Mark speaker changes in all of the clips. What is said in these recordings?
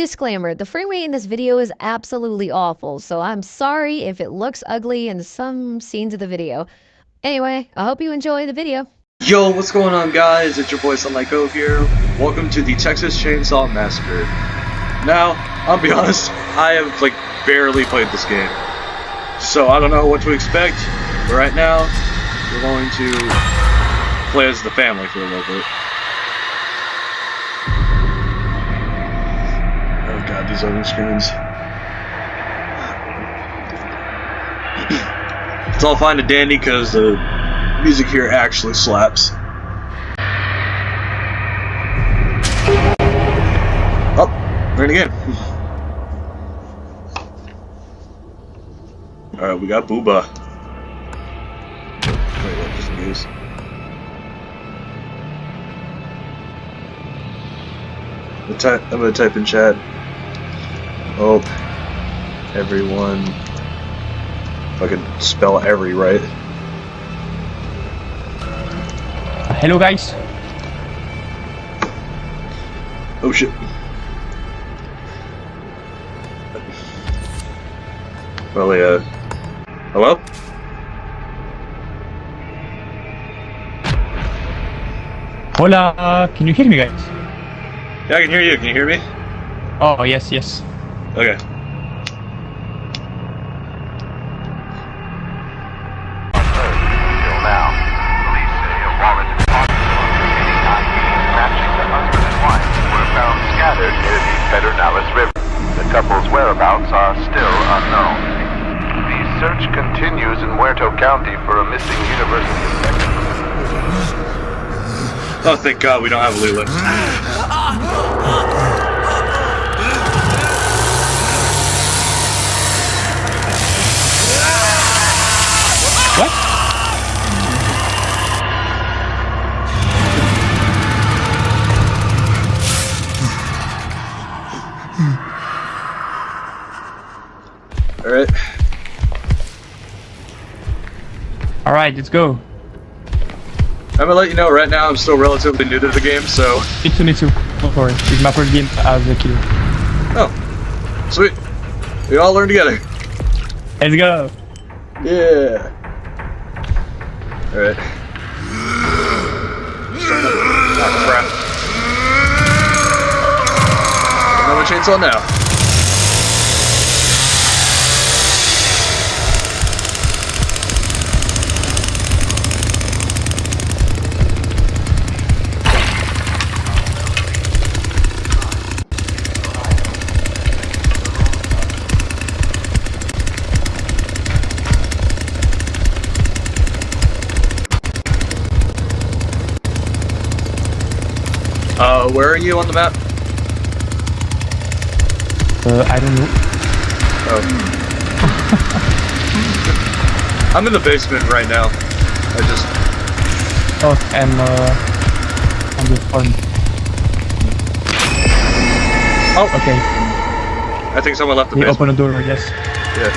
Speaker 1: disclaimer, the frame rate in this video is absolutely awful, so I'm sorry if it looks ugly in some scenes of the video. Anyway, I hope you enjoy the video.
Speaker 2: Yo, what's going on, guys? It's your boy Sunlight Go here. Welcome to the Texas Chainsaw Massacre. Now, I'll be honest, I have barely played this game, so I don't know what to expect. But right now, we're going to play as the family for a little bit. Oh god, these loading screens. It's all fine and dandy because the music here actually slaps. Oh, we're in again. Alright, we got Booba. Wait, what, just in case. I'm gonna type in chat. Hope everyone. If I can spell every right.
Speaker 3: Hello guys.
Speaker 2: Oh shit. Well, hello?
Speaker 3: Hola, can you hear me guys?
Speaker 2: Yeah, I can hear you. Can you hear me?
Speaker 3: Oh, yes, yes.
Speaker 2: Okay.
Speaker 4: The couple's whereabouts are still unknown. The search continues in Muerto County for a missing university inspector.
Speaker 2: Oh, thank God we don't have a Leland.
Speaker 3: What?
Speaker 2: Alright.
Speaker 3: Alright, let's go.
Speaker 2: I'm gonna let you know right now I'm still relatively new to the game, so...
Speaker 3: Me too. Don't worry. It's my first game as a killer.
Speaker 2: Oh. Sweet. We all learn together.
Speaker 3: Let's go.
Speaker 2: Yeah. Alright. Oh, crap. Another chainsaw now. Where are you on the map?
Speaker 3: I don't know.
Speaker 2: Oh. I'm in the basement right now. I just...
Speaker 3: Oh, I'm on the farm.
Speaker 2: Oh!
Speaker 3: Okay.
Speaker 2: I think someone left the
Speaker 3: They
Speaker 2: basement.
Speaker 3: open the door, yes.
Speaker 2: Yeah.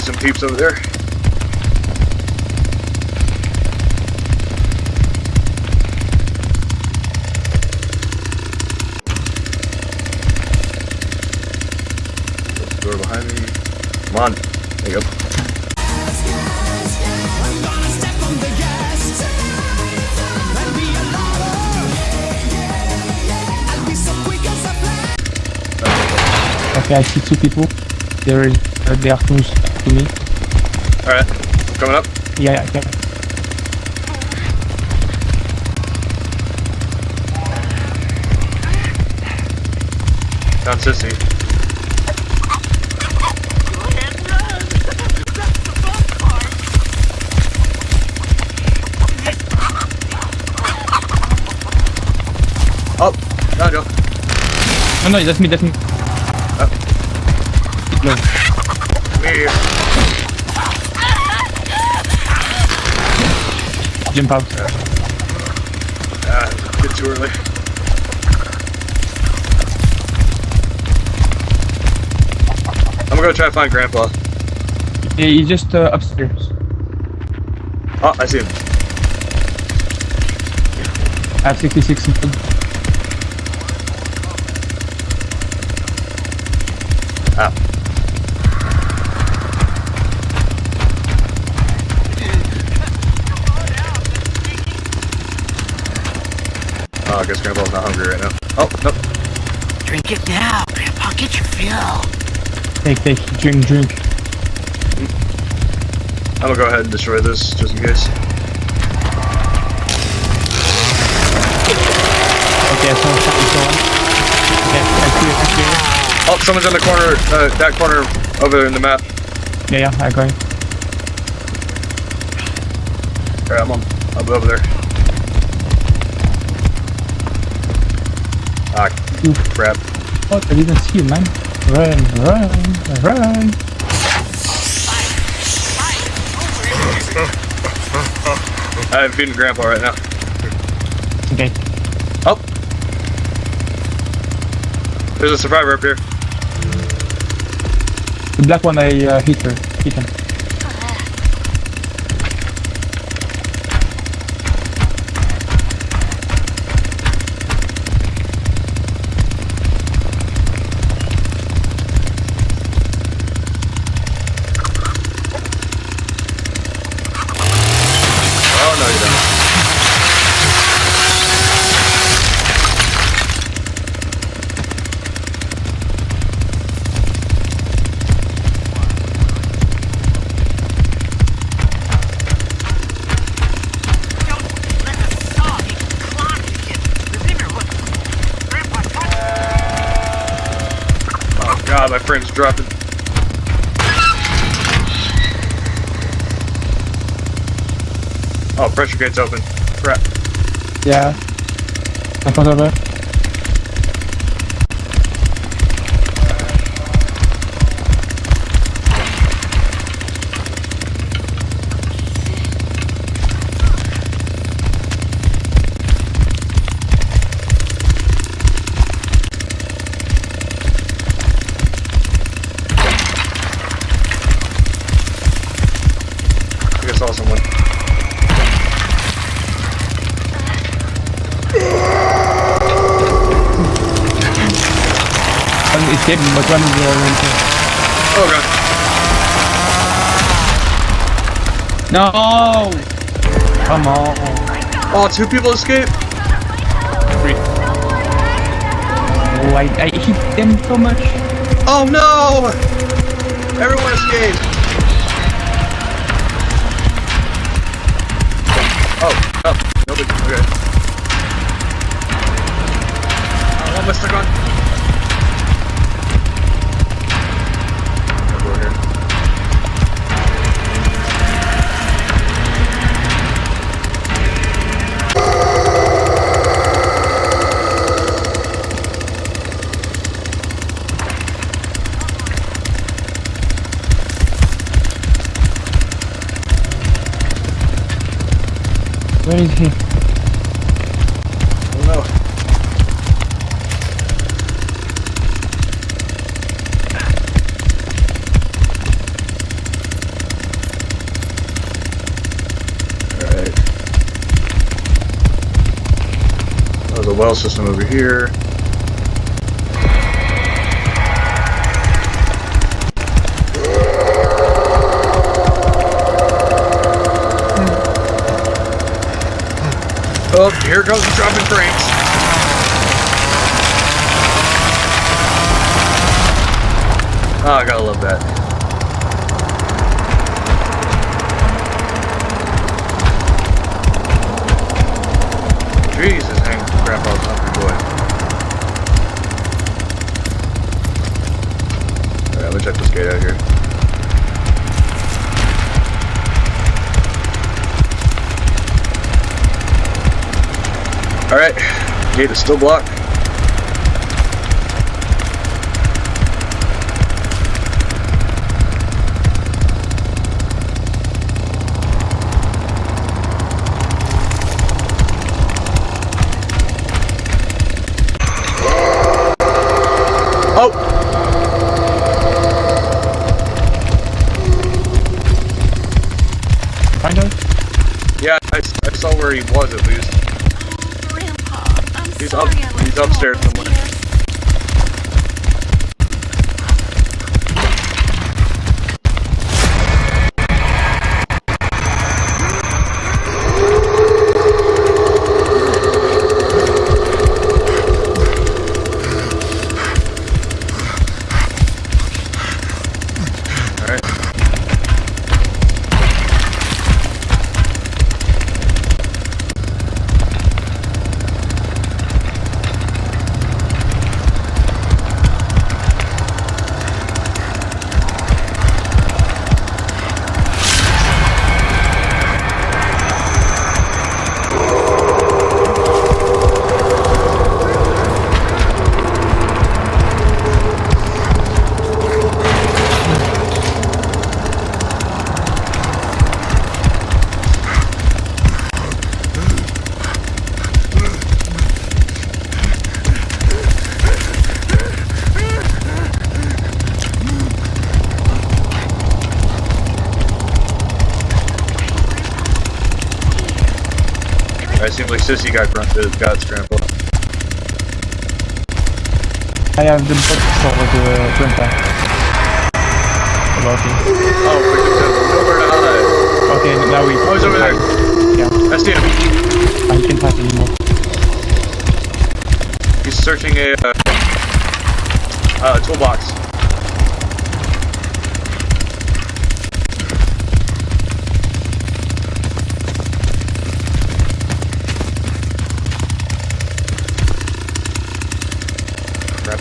Speaker 2: Some peeps over there. Close the door behind me. Come on. There you go.
Speaker 3: Okay, I see two people. They are close to me.
Speaker 2: Alright, I'm coming up.
Speaker 3: Yeah.
Speaker 2: Found Sissy. Oh, found you.
Speaker 3: No, that's me.
Speaker 2: Oh.
Speaker 3: No.
Speaker 2: Come here.
Speaker 3: Jump out.
Speaker 2: Get too early. I'm gonna go try to find Grandpa.
Speaker 3: He's just upstairs.
Speaker 2: Oh, I see him.
Speaker 3: I have 66 blood.
Speaker 2: Ah. Oh, I guess Grandpa's not hungry right now. Oh, nope.
Speaker 5: Drink it now, Grandpa. Get your fill.
Speaker 3: Take, drink.
Speaker 2: I'm gonna go ahead and destroy this, just in case.
Speaker 3: Okay, so okay, I see it.
Speaker 2: Oh, someone's in the corner, that corner over there in the map.
Speaker 3: Yeah, I got it.
Speaker 2: Alright, I'll be over there. Ah, crap.
Speaker 3: What? I didn't see you, man. Run.
Speaker 2: I'm feeding Grandpa right now.
Speaker 3: Okay.
Speaker 2: Oh! There's a survivor up here.
Speaker 3: The black one, I hit him.
Speaker 2: Oh, no, you don't. Oh, God, my friend's dropping. Oh, pressure gate's open. Crap.
Speaker 3: Yeah. I thought of it.
Speaker 2: I think I saw someone.
Speaker 3: One escaped, but one is
Speaker 2: Oh, God.
Speaker 3: No! Come on.
Speaker 2: Oh, 2 people escaped?
Speaker 3: Oh, I hit them so much.
Speaker 2: Oh, no! Everyone escaped! Oh, nobody. Okay. What am I stuck on? Over here.
Speaker 3: Where is he?
Speaker 2: Oh, no. Alright. There's a well system over here. Oh, here goes the dropping cranks. Oh, I gotta love that. Jesus, hang Grandpa's hungry boy. Alright, I'm gonna check this gate out here. Alright, gate is still blocked. Oh!
Speaker 3: Find out.
Speaker 2: where he was at least.
Speaker 5: Grandpa, I'm
Speaker 2: He's
Speaker 5: sorry
Speaker 2: up.
Speaker 5: I left
Speaker 2: He's
Speaker 5: you
Speaker 2: upstairs
Speaker 5: all
Speaker 2: somewhere.
Speaker 5: here.
Speaker 2: Alright. Alright, seems like Sissy got grandpa.
Speaker 3: I have the box for the grandpa. About him.
Speaker 2: Oh, quick, nowhere to hide.
Speaker 3: Okay, now we.
Speaker 2: Oh, he's over there.
Speaker 3: Yeah,
Speaker 2: I see him.
Speaker 3: I can't hide anymore.
Speaker 2: He's searching a toolbox. Crap.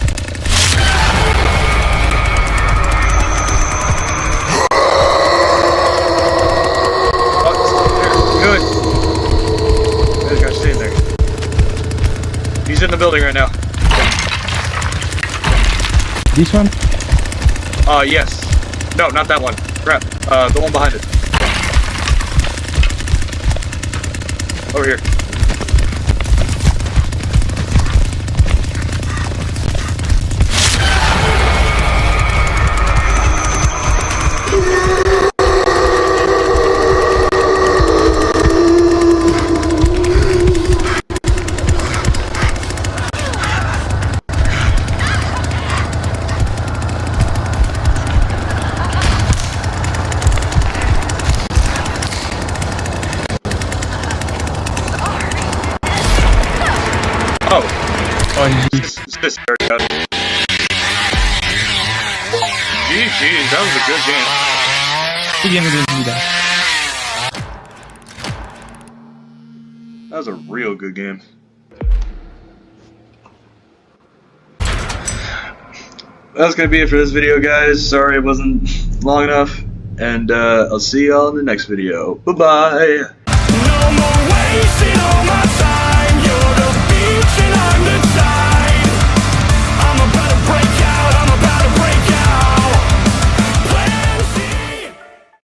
Speaker 2: Oh, there. Good. There's a guy staying there. He's in the building right now.
Speaker 3: This one?
Speaker 2: Yes. No, not that one. Crap. The one behind it. Over here.
Speaker 3: Oh,
Speaker 2: This already got it. GG's, that was a good game.
Speaker 3: again we didn't do that.
Speaker 2: That was a real good game. That's gonna be it for this video, guys. Sorry it wasn't long enough. And I'll see y'all in the next video. Bye-bye!
Speaker 6: No more wasting all my